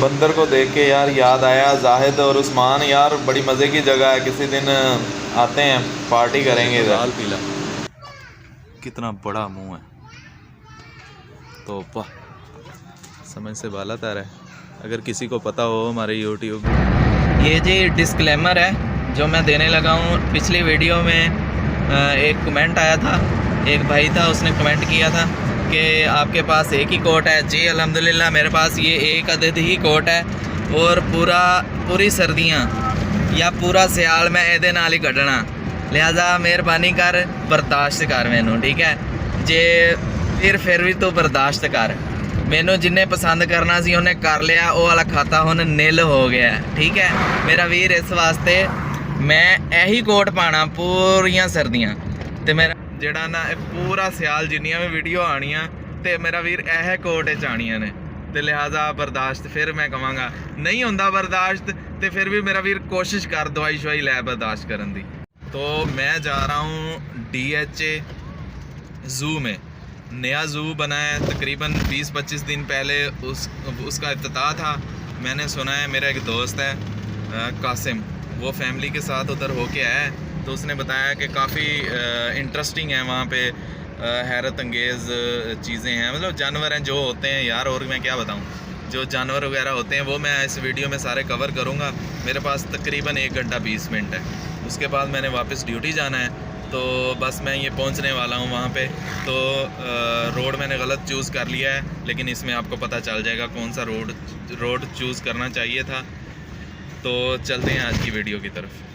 बंदर को देख के यार याद आया जाहिद और उस्मान, यार बड़ी मज़े की जगह है, किसी दिन आते हैं पार्टी करेंगे इधर। लाल पीला कितना बड़ा मुंह है, तो समझ से बाला तार है। अगर किसी को पता हो हमारे यूट्यूब, ये जी डिस्क्लेमर है जो मैं देने लगा हूँ। पिछली वीडियो में एक कमेंट आया था, एक भाई था उसने कमेंट किया था कि आपके पास एक ही कोट है। जी अल्हम्दुलिल्लाह मेरे पास ये एक अदद ही कोट है और पूरी सर्दियाँ या पूरा सियाल मैं ਇਹਦੇ ਨਾਲ ਹੀ ਕੱਢਣਾ, लिहाजा मेहरबानी कर बर्दाश्त कर मैनू, ठीक है जे फिर भी तू बर्दाश्त कर। मैनू जिन्हें पसंद करना सी उन्हें कर लिया, वो वाला खाता हुण निल हो गया, ठीक है मेरा वीर। इस वास्ते मैं यही कोट पाना पूरियां सर्दियां ते मेरा ਜਿਹੜਾ ਨਾ ਇਹ पूरा सियाल जिन्नियां भी वीडियो आनियां ते मेरा वीर यह कोट च आनियां ने, ते लिहाजा बर्दाश्त फिर मैं कहांगा नहीं होंदा बर्दाश्त, ते फिर भी मेरा वीर कोशिश कर दवाई शवाई लै बर्दाश्त करन दी। तो मैं जा रहा हूँ DHA ज़ू में, नया ज़ू बना है तकरीबन 20-25 दिन पहले उसका इफ्तिताह था। मैंने सुना है, मेरा एक दोस्त है कासिम, वो फैमिली के साथ उधर होके आया है, तो उसने बताया कि काफ़ी इंटरेस्टिंग है वहाँ पे, हैरत अंगेज़ चीज़ें हैं, मतलब जानवर हैं जो होते हैं यार, और मैं क्या बताऊँ, जो जानवर वगैरह होते हैं वो मैं इस वीडियो में सारे कवर करूँगा। मेरे पास तकरीबन 1 घंटा 20 मिनट है, उसके बाद मैंने वापस ड्यूटी जाना है, तो बस मैं ये पहुंचने वाला हूं वहां पे। तो रोड मैंने गलत चूज़ कर लिया है, लेकिन इसमें आपको पता चल जाएगा कौन सा रोड चूज़ करना चाहिए था। तो चलते हैं आज की वीडियो की तरफ।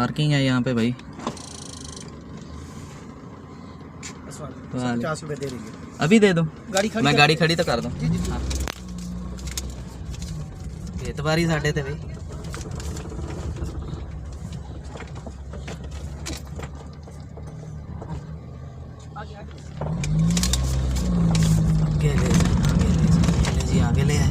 पार्किंग है यहाँ पे भाई। 50 रुपए दे रही है। अभी दे दो, गाड़ी खड़ी मैं कर- गाड़ी खड़ी तो कर दूँ। जी जी जी। एतबारी साढ़े थे भाई। आगे ले जा, आगे ले जी, आगे ले आए।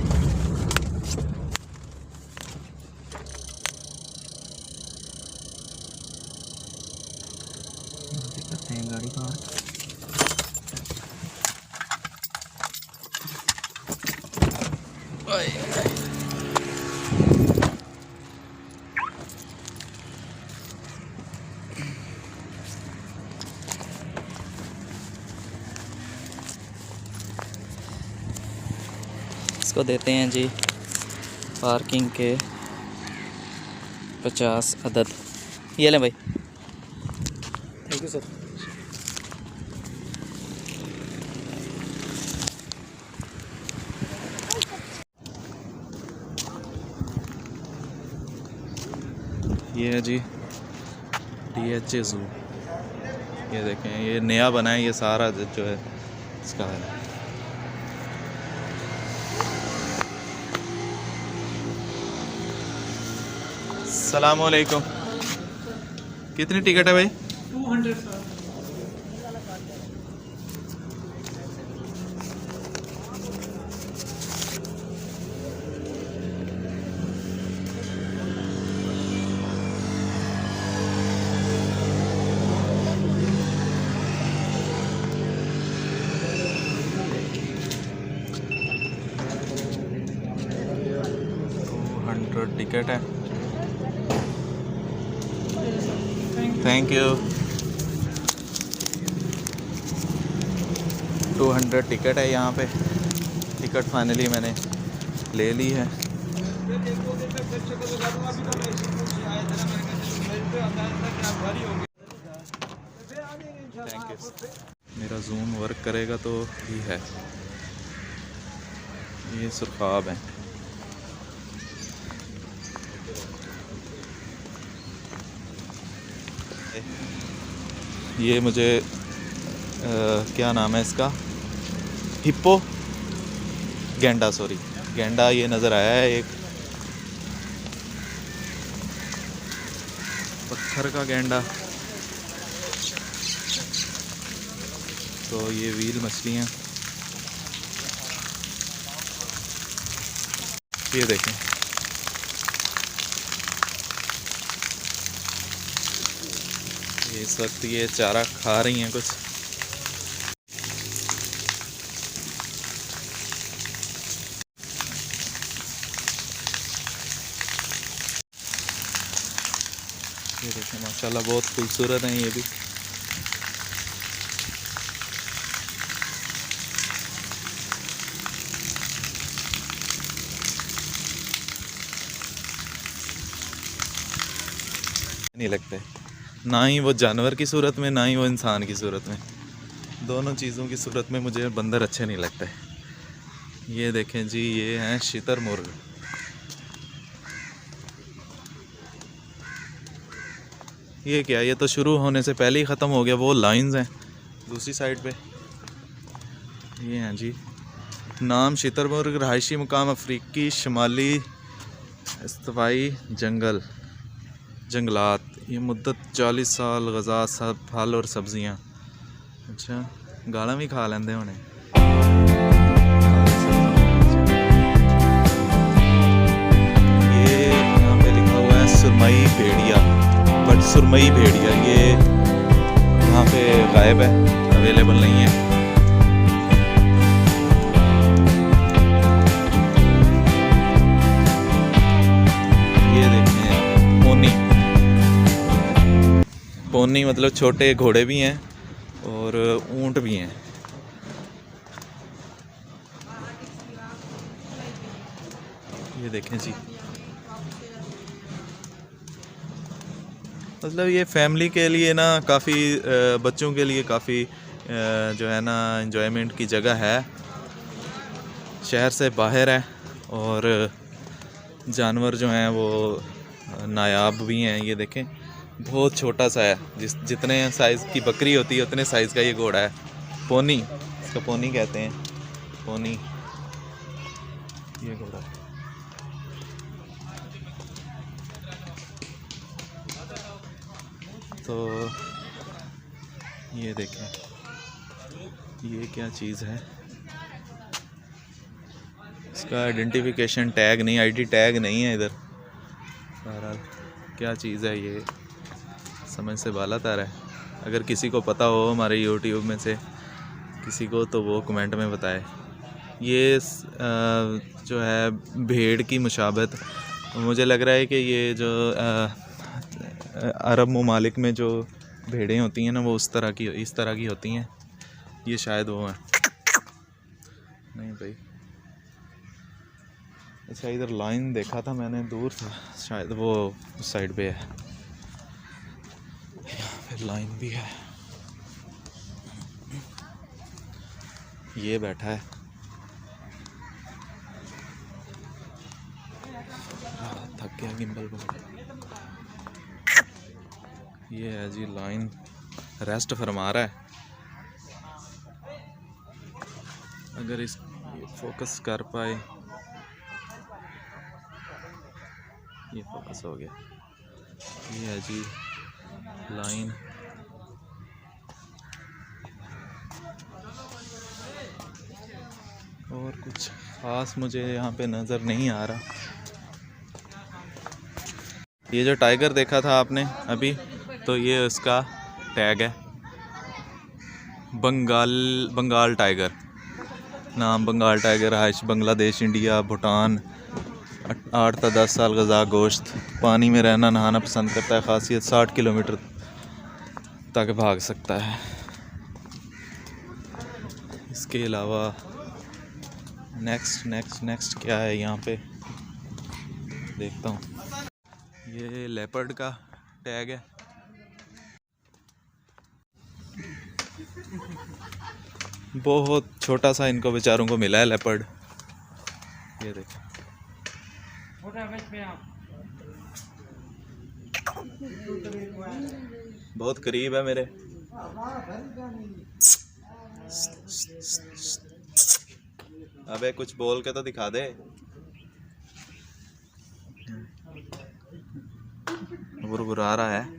करते हैं गाड़ी पार्क। इसको देते हैं जी पार्किंग के 50 अदद। ये लें भाई। Thank you sir. ये है जी DHA ज़ू। ये देखें, ये नया बना है, ये सारा जो है इसका है। अस्सलामुअलैकुम। कितनी टिकट है भाई? 200 सर। टिकट है। Thank you. 200 टिकट है यहाँ पे। टिकट फाइनली मैंने ले ली है। Thank you. मेरा जूम वर्क करेगा तो ही है। ये सुरखाब है। ये मुझे क्या नाम है इसका, हिप्पो गैंडा, सॉरी गैंडा, ये नज़र आया है एक पत्थर का गैंडा। तो ये व्हील मछलियाँ, ये देखें, इस वक्त ये चारा खा रही हैं कुछ। ये देखें माशाल्लाह बहुत खूबसूरत हैं ये भी। नहीं लगते, ना ही वो जानवर की सूरत में, ना ही वो इंसान की सूरत में। दोनों चीज़ों की सूरत में मुझे बंदर अच्छे नहीं लगते। ये देखें जी, ये हैं शुतुरमुर्ग। ये क्या, ये तो शुरू होने से पहले ही ख़त्म हो गया। वो लाइंस हैं दूसरी साइड पे। ये हैं जी, नाम शुतुरमुर्ग, रहायशी मुकाम अफ्रीकी शुमाली इस्तवाई जंगलात। ये मुद्दत 40 साल, गज़ा सब फल और सब्जियां। अच्छा, गाला भी खा लेंदे होने। ये यहाँ पे लिखा हुआ है सुरमई भेड़िया, बट सुरमई भेड़िया ये यहाँ पे गायब है, अवेलेबल नहीं है। ये देखें पोनी मतलब छोटे घोड़े भी हैं और ऊंट भी हैं। ये देखें जी, मतलब ये फैमिली के लिए ना काफ़ी, बच्चों के लिए काफ़ी जो है ना एंजॉयमेंट की जगह है। शहर से बाहर है और जानवर जो हैं वो नायाब भी हैं। ये देखें, बहुत छोटा सा है, जितने साइज़ की बकरी होती है उतने साइज़ का ये घोड़ा है। पोनी, इसका पोनी कहते हैं, पोनी ये घोड़ा है। तो ये देखें, ये क्या चीज़ है, इसका आइडेंटिफिकेशन टैग नहीं, आईडी टैग नहीं है इधर। बहरहाल क्या चीज़ है ये समझ से बाला तार है। अगर किसी को पता हो हमारे यूट्यूब में से किसी को, तो वो कमेंट में बताए। ये जो है भेड़ की मुशाबत, मुझे लग रहा है कि ये जो अरब ममालिक में जो भेड़ें होती हैं ना, वो इस तरह की होती हैं। ये शायद वो हैं, नहीं भाई। अच्छा, इधर लाइन देखा था मैंने दूर था, शायद वो उस साइड पे है। यहाँ पे लाइन भी है। ये बैठा है, थक गया गिम्बल को। ये है जी लाइन, रेस्ट फरमा रहा है। अगर इस फोकस कर पाए, ये फोकस हो गया। ये है जी लाइन। और कुछ ख़ास मुझे यहाँ पे नज़र नहीं आ रहा। ये जो टाइगर देखा था आपने अभी, तो ये उसका टैग है, बंगाल टाइगर। नाम बंगाल टाइगर, हाइश बांग्लादेश, इंडिया, भूटान। 8 से 10 साल गज़ा गोश्त, पानी में रहना नहाना पसंद करता है। ख़ासियत 60 किलोमीटर तक भाग सकता है। इसके अलावा नेक्स्ट क्या है यहाँ पे, देखता हूँ। ये लेपर्ड का टैग है। बहुत छोटा सा इनको बेचारों को मिला है लेपर्ड। ये देखो, बहुत करीब है मेरे। अबे कुछ बोल के तो दिखा दे। गुरगुरा रहा है।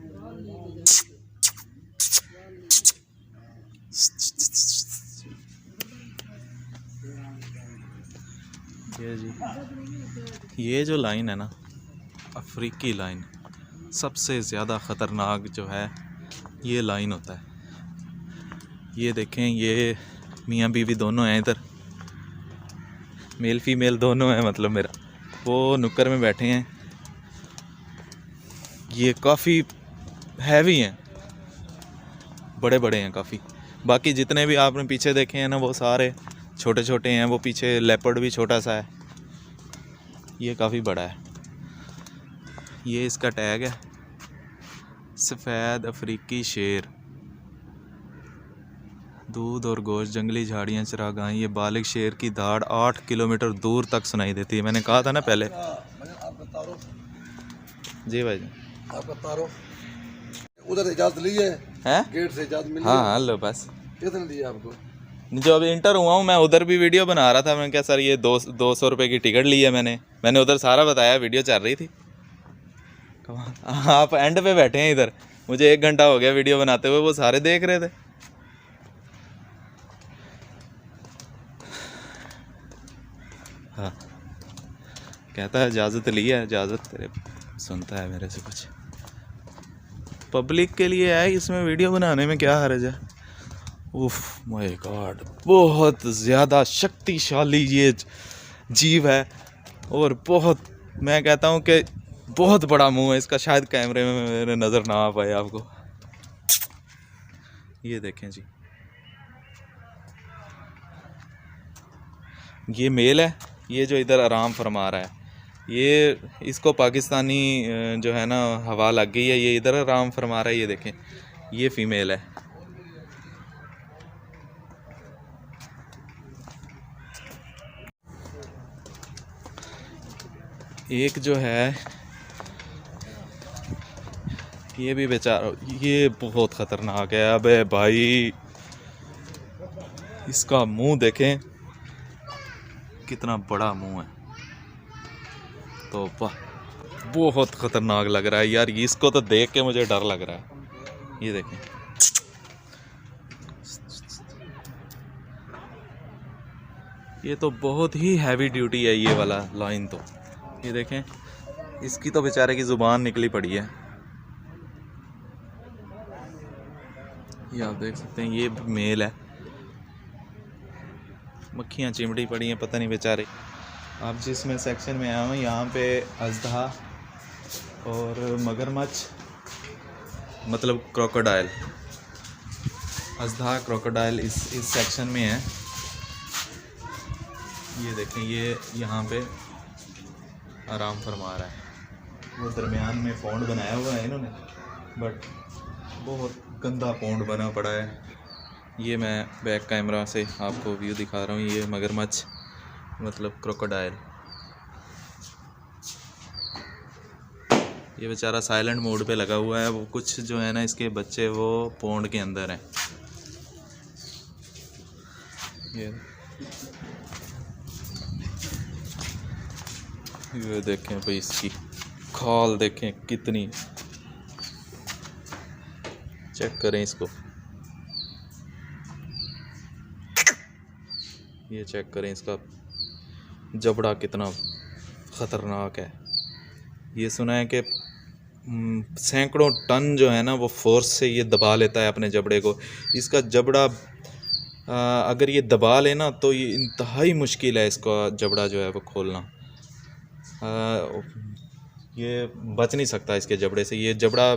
ये जी, ये जो लाइन है ना, अफ्रीकी लाइन, सबसे ज़्यादा ख़तरनाक जो है ये लाइन होता है। ये देखें, ये मियाँ बीवी दोनों हैं इधर, मेल फीमेल दोनों हैं, मतलब मेरा। वो नुक्कर में बैठे हैं। ये काफ़ी हैवी हैं, बड़े बड़े हैं काफ़ी। बाकी जितने भी आपने पीछे देखे हैं ना, वो सारे छोटे छोटे हैं। वो पीछे लेपर्ड भी छोटा सा है, ये काफ़ी बड़ा है। ये इसका टैग है, सफ़ेद अफ्रीकी शेर। दूध और गोश्त, जंगली झाड़ियाँ, चरागाहें। ये बालिग शेर की दाढ़ 8 किलोमीटर दूर तक सुनाई देती है। मैंने कहा था ना पहले। जी भाई, आपका तारो उधर इजाजत ली है? गेट से इजाजत मिली? हाँ लो बस। कितने दिए आपको? जो अभी इंटर हुआ हूँ मैं, उधर भी वीडियो बना रहा था। मैंने कहा सर ये 200 रुपये की टिकट ली है मैंने उधर सारा बताया, वीडियो चल रही थी। आप एंड पे बैठे हैं इधर, मुझे 1 घंटा हो गया वीडियो बनाते हुए, वो सारे देख रहे थे। हाँ, कहता है इजाज़त ली है, इजाज़त तेरे सुनता है मेरे से कुछ। पब्लिक के लिए है, इसमें वीडियो बनाने में क्या हर्ज है। उफ माय गॉड, बहुत ज़्यादा शक्तिशाली ये जीव है। और बहुत, मैं कहता हूँ कि बहुत बड़ा मुंह है इसका। शायद कैमरे में मेरे नज़र ना आ पाए आपको। ये देखें जी, ये मेल है, ये जो इधर आराम फरमा रहा है। ये इसको पाकिस्तानी जो है ना हवा लग गई है, ये इधर आराम फरमा रहा है। ये देखें, ये फीमेल है। एक जो है ये भी बेचारा, ये बहुत ख़तरनाक है। अबे भाई इसका मुंह देखें, कितना बड़ा मुंह है। तो वाह, बहुत ख़तरनाक लग रहा है यार, इसको तो देख के मुझे डर लग रहा है। ये देखें, ये तो बहुत ही हैवी ड्यूटी है ये वाला लाइन। तो ये देखें, इसकी तो बेचारे की ज़ुबान निकली पड़ी है। ये आप देख सकते हैं, ये मेल है। मक्खियाँ चिमड़ी पड़ी हैं, पता नहीं बेचारे। आप जिसमें सेक्शन में आए हो, यहाँ पे अजदा और मगरमच्छ, मतलब क्रोकोडाइल, अजदा क्रोकोडाइल इस सेक्शन में है। ये देखें, ये यहाँ पे आराम फरमा रहा है। वो दरमियान में पौंड बनाया हुआ है इन्होंने, बट बहुत गंदा पौंड बना पड़ा है। ये मैं बैक कैमरा से आपको व्यू दिखा रहा हूँ। ये मगरमच्छ, मतलब क्रोकोडाइल, ये बेचारा साइलेंट मोड पे लगा हुआ है। वो कुछ जो है ना, इसके बच्चे वो पौंड के अंदर हैं। ये देखें भाई, इसकी खाल देखें कितनी, चेक करें इसको, ये चेक करें इसका जबड़ा कितना ख़तरनाक है। ये सुना है कि सैकड़ों टन जो है ना, वो फोर्स से ये दबा लेता है अपने जबड़े को। इसका जबड़ा अगर ये दबा लेना तो ये इंतहाई मुश्किल है इसका जबड़ा जो है वो खोलना। ये बच नहीं सकता इसके जबड़े से। ये जबड़ा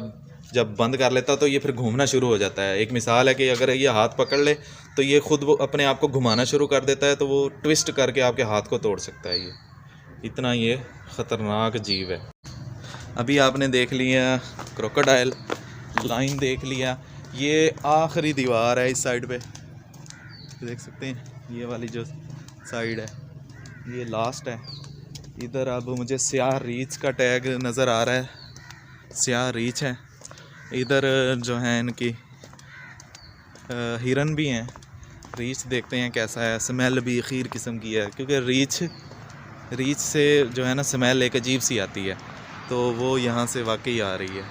जब बंद कर लेता तो ये फिर घूमना शुरू हो जाता है। एक मिसाल है कि अगर ये हाथ पकड़ ले तो ये खुद वो अपने आप को घुमाना शुरू कर देता है, तो वो ट्विस्ट करके आपके हाथ को तोड़ सकता है। ये इतना ये ख़तरनाक जीव है। अभी आपने देख लिया क्रोकोडाइल, लाइन देख लिया। ये आखिरी दीवार है इस साइड पे, देख सकते हैं। ये वाली जो साइड है ये लास्ट है। इधर अब मुझे स्याह रीछ का टैग नज़र आ रहा है, स्याह रीछ है। इधर जो है इनकी हिरन भी हैं। रीछ देखते हैं कैसा है, स्मेल भी खीर किस्म की है, क्योंकि रीछ से जो है ना स्मेल एक अजीब सी आती है, तो वो यहाँ से वाकई आ रही है।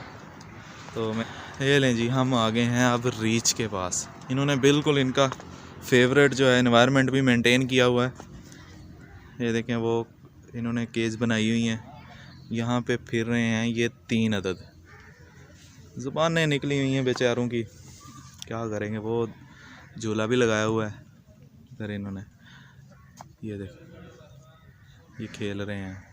तो मैं ये लें जी, हम आ गए हैं अब रीछ के पास। इन्होंने बिल्कुल इनका फेवरेट जो है एनवायरनमेंट भी मेंटेन किया हुआ है। ये देखें, वो इन्होंने केज बनाई हुई हैं, यहाँ पे फिर रहे हैं ये 3 अदद। ज़ुबानें निकली हुई हैं बेचारों की, क्या करेंगे। वो झूला भी लगाया हुआ है इधर इन्होंने। ये देख, ये खेल रहे हैं।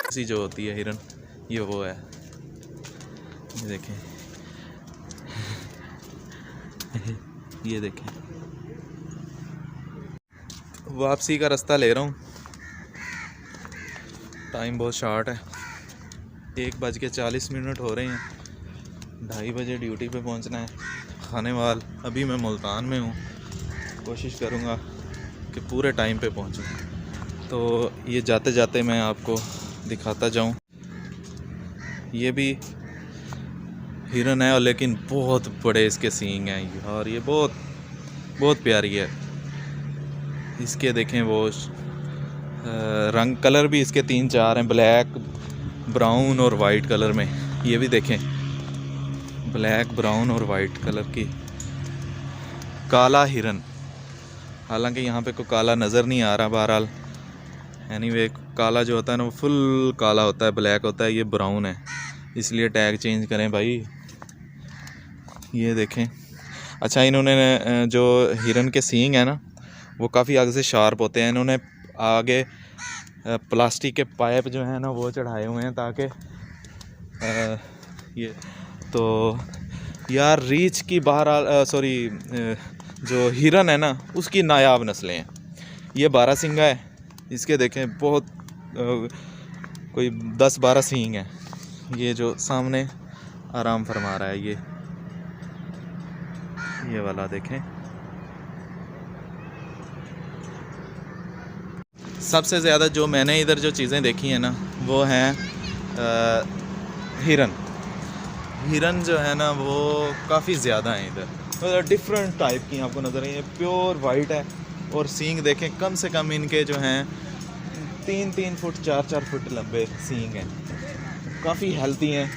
ऐसी जो होती है हिरन, ये वो है। ये देखें, ये देखें। वापसी का रास्ता ले रहा हूँ, टाइम बहुत शॉर्ट है। 1:40 हो रहे हैं। 2:30 बजे ड्यूटी पे पहुंचना है। खानेवाल अभी मैं मुल्तान में हूँ, कोशिश करूँगा कि पूरे टाइम पे पहुँचूँ। तो ये जाते जाते मैं आपको दिखाता जाऊँ। ये भी हिरन है, और लेकिन बहुत बड़े इसके सींग हैं, और ये बहुत प्यारी है। इसके देखें वो रंग कलर भी इसके 3-4 हैं, ब्लैक, ब्राउन और वाइट कलर में। ये भी देखें, ब्लैक, ब्राउन और वाइट कलर की काला हिरन। हालांकि यहाँ पे कोई काला नज़र नहीं आ रहा, बहरहाल एनीवे काला जो होता है ना वो फुल काला होता है, ब्लैक होता है। ये ब्राउन है, इसलिए टैग चेंज करें भाई। ये देखें। अच्छा, इन्होंने जो हिरन के सींग है ना वो काफ़ी आगे से शार्प होते हैं। इन्होंने आगे प्लास्टिक के पाइप जो है ना वो चढ़ाए हुए हैं, ताकि ये तो यार रीछ की बहरहाल जो हिरन है ना उसकी नायाब नस्लें हैं। ये 12 सींगा है, इसके देखें बहुत कोई 10-12 सींग हैं। ये जो सामने आराम फरमा रहा है, ये वाला देखें। सबसे ज़्यादा जो मैंने इधर जो चीज़ें देखी हैं ना वो हैं हिरन जो है ना वो काफ़ी ज़्यादा हैं इधर, तो डिफरेंट टाइप की आपको नज़र आई है। प्योर वाइट है और सींग देखें, कम से कम इनके जो हैं 3-3 फुट 4-4 फुट लंबे सींग हैं, काफ़ी हेल्थी हैं,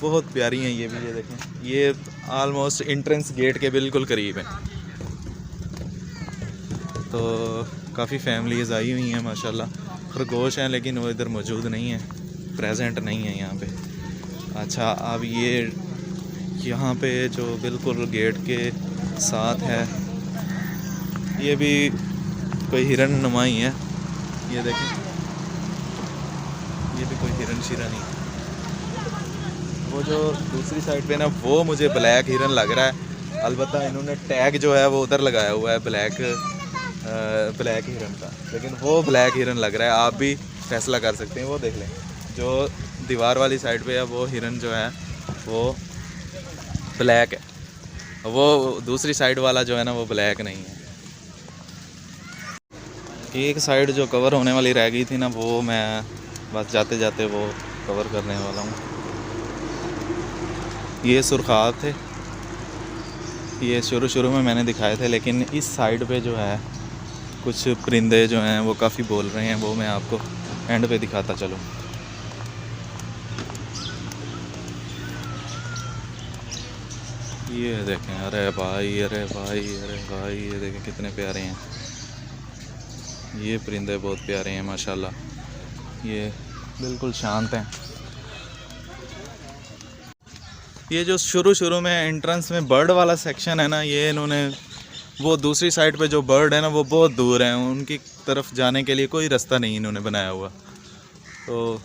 बहुत प्यारी हैं ये भी। ये देखें, ये आलमोस्ट एंट्रेंस गेट के बिल्कुल करीब हैं। तो काफ़ी फैमिलीज़ आई हुई हैं माशाल्लाह। खरगोश हैं लेकिन वो इधर मौजूद नहीं है, प्रेजेंट नहीं है यहाँ पे। अच्छा, अब ये यहाँ पे जो बिल्कुल गेट के साथ है ये भी कोई हिरन नुमाई है। ये देखें, ये भी कोई हिरन शिरन ही। वो जो दूसरी साइड पे ना वो मुझे ब्लैक हिरन लग रहा है, अलबत्ता इन्होंने टैग जो है वो उधर लगाया हुआ है ब्लैक हिरन का, लेकिन वो ब्लैक हिरन लग रहा है। आप भी फैसला कर सकते हैं। वो देख लें, जो दीवार वाली साइड पे है वो हिरन जो है वो ब्लैक है, वो दूसरी साइड वाला जो है ना वो ब्लैक नहीं है। एक साइड जो कवर होने वाली रह गई थी ना वो मैं बस जाते जाते वो कवर करने वाला हूँ। ये सुरखाब थे, ये शुरू में मैंने दिखाए थे, लेकिन इस साइड पे जो है कुछ परिंदे जो हैं वो काफ़ी बोल रहे हैं, वो मैं आपको एंड पे दिखाता चलूँ। ये देखें, अरे भाई अरे भाई अरे भाई, ये देखें कितने प्यारे हैं ये परिंदे, बहुत प्यारे हैं माशाल्लाह। ये बिल्कुल शांत हैं। ये जो शुरू में एंट्रेंस में बर्ड वाला सेक्शन है ना, ये इन्होंने वो दूसरी साइड पे जो बर्ड है ना वो बहुत दूर है, उनकी तरफ जाने के लिए कोई रास्ता नहीं इन्होंने बनाया हुआ, तो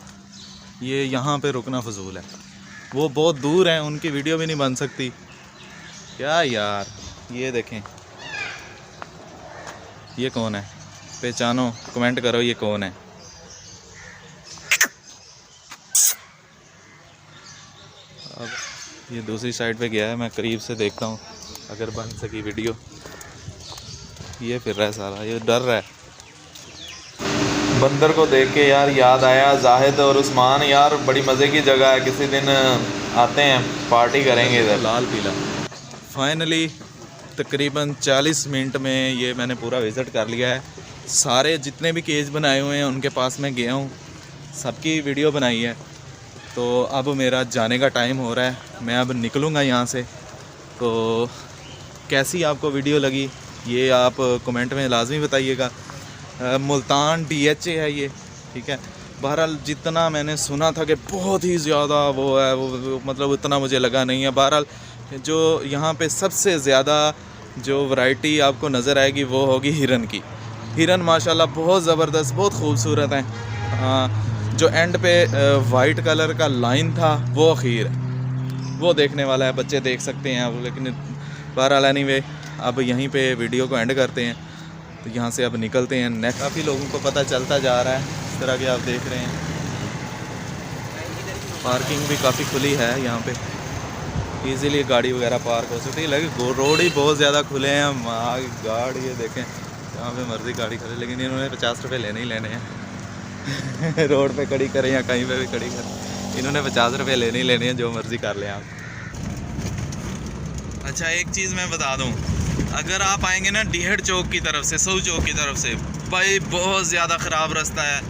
ये यहाँ पे रुकना फजूल है। वो बहुत दूर है, उनकी वीडियो भी नहीं बन सकती क्या यार। ये देखें, ये कौन है, पहचानो, कमेंट करो ये कौन है। अब ये दूसरी साइड पे गया है, मैं करीब से देखता हूँ अगर बन सकी वीडियो। ये फिर रहा है सारा, ये डर रहा है। बंदर को देख के यार याद आया जाहिद और उस्मान, यार बड़ी मज़े की जगह है, किसी दिन आते हैं पार्टी करेंगे इधर। लाल पीला फाइनली तकरीबन 40 मिनट में ये मैंने पूरा विज़िट कर लिया है। सारे जितने भी केज बनाए हुए हैं उनके पास मैं गया हूँ, सबकी वीडियो बनाई है। तो अब मेरा जाने का टाइम हो रहा है, मैं अब निकलूँगा यहाँ से। तो कैसी आपको वीडियो लगी ये आप कमेंट में लाजमी बताइएगा। मुल्तान DHA है ये, ठीक है। बहरहाल जितना मैंने सुना था कि बहुत ही ज़्यादा वो है, वो मतलब उतना मुझे लगा नहीं है। बहरहाल जो यहाँ पे सबसे ज़्यादा जो वैरायटी आपको नज़र आएगी वो होगी हिरन की। हिरन माशाल्लाह बहुत ज़बरदस्त, बहुत खूबसूरत हैं। जो एंड पे वाइट कलर का लाइन था वो अखीर वो देखने वाला है, बच्चे देख सकते हैं आप। लेकिन बहरहाल एनीवे अब यहीं पे वीडियो को एंड करते हैं, तो यहाँ से अब निकलते हैं। नेक्स्ट काफ़ी लोगों को पता चलता जा रहा है, इस तरह के आप देख रहे हैं। पार्किंग भी काफ़ी खुली है यहाँ पे, इजीली गाड़ी वगैरह पार्क हो सकती है। लेकिन रोड ही बहुत ज़्यादा खुले हैं, माय गॉड। ये देखें जहाँ पे मर्ज़ी गाड़ी खड़े, लेकिन इन्होंने 50 रुपये लेने ही लेने हैं रोड पे खड़ी करें या कहीं पे भी खड़ी करें, इन्होंने 50 रुपये लेने ही लेने हैं, जो मर्ज़ी कर लें आप। अच्छा, एक चीज़ मैं बता दूँ, अगर आप आएंगे ना डीहड़ चौक की तरफ से, सऊ चौक की तरफ से, भाई बहुत ज़्यादा ख़राब रास्ता है,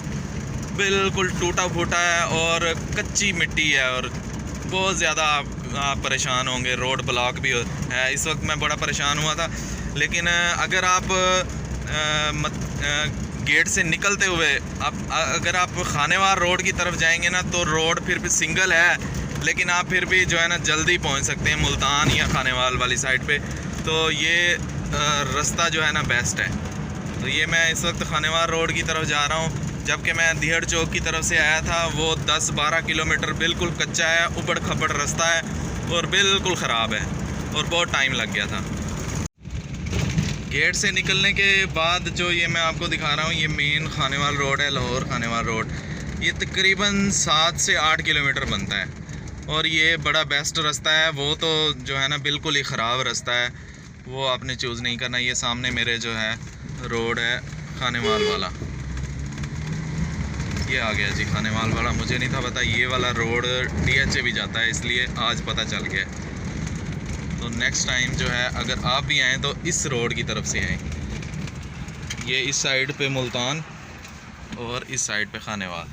बिल्कुल टूटा फूटा है और कच्ची मिट्टी है और बहुत ज़्यादा आप परेशान होंगे। रोड ब्लॉक भी है, इस वक्त मैं बड़ा परेशान हुआ था। लेकिन अगर आप गेट से निकलते हुए अगर आप खानेवार रोड की तरफ जाएंगे ना, तो रोड फिर भी सिंगल है, लेकिन आप फिर भी जो है ना जल्दी पहुंच सकते हैं मुल्तान या खानेवाल वाली साइड पे। तो ये रास्ता जो है ना बेस्ट है। तो ये मैं इस वक्त खानेवाल रोड की तरफ जा रहा हूँ, जबकि मैं डीहड़ चौक की तरफ से आया था। वो 10-12 किलोमीटर बिल्कुल कच्चा है, उबड़ खबड़ रास्ता है और बिल्कुल ख़राब है और बहुत टाइम लग गया था। गेट से निकलने के बाद जो ये मैं आपको दिखा रहा हूँ, ये मेन खानेवाल रोड है, लाहौर खानेवाल रोड। ये तकरीबन 7 से 8 किलोमीटर बनता है और ये बड़ा बेस्ट रास्ता है। वो तो जो है ना बिल्कुल ही ख़राब रास्ता है, वो आपने चूज़ नहीं करना। ये सामने मेरे जो है रोड है खानेवाल वाला। ये आ गया जी खानेवाल वाला, मुझे नहीं था पता ये वाला रोड DHA भी जाता है, इसलिए आज पता चल गया। तो नेक्स्ट टाइम जो है अगर आप भी आएँ तो इस रोड की तरफ से आएँ। ये इस साइड पे मुल्तान और इस साइड पे खानेवाल।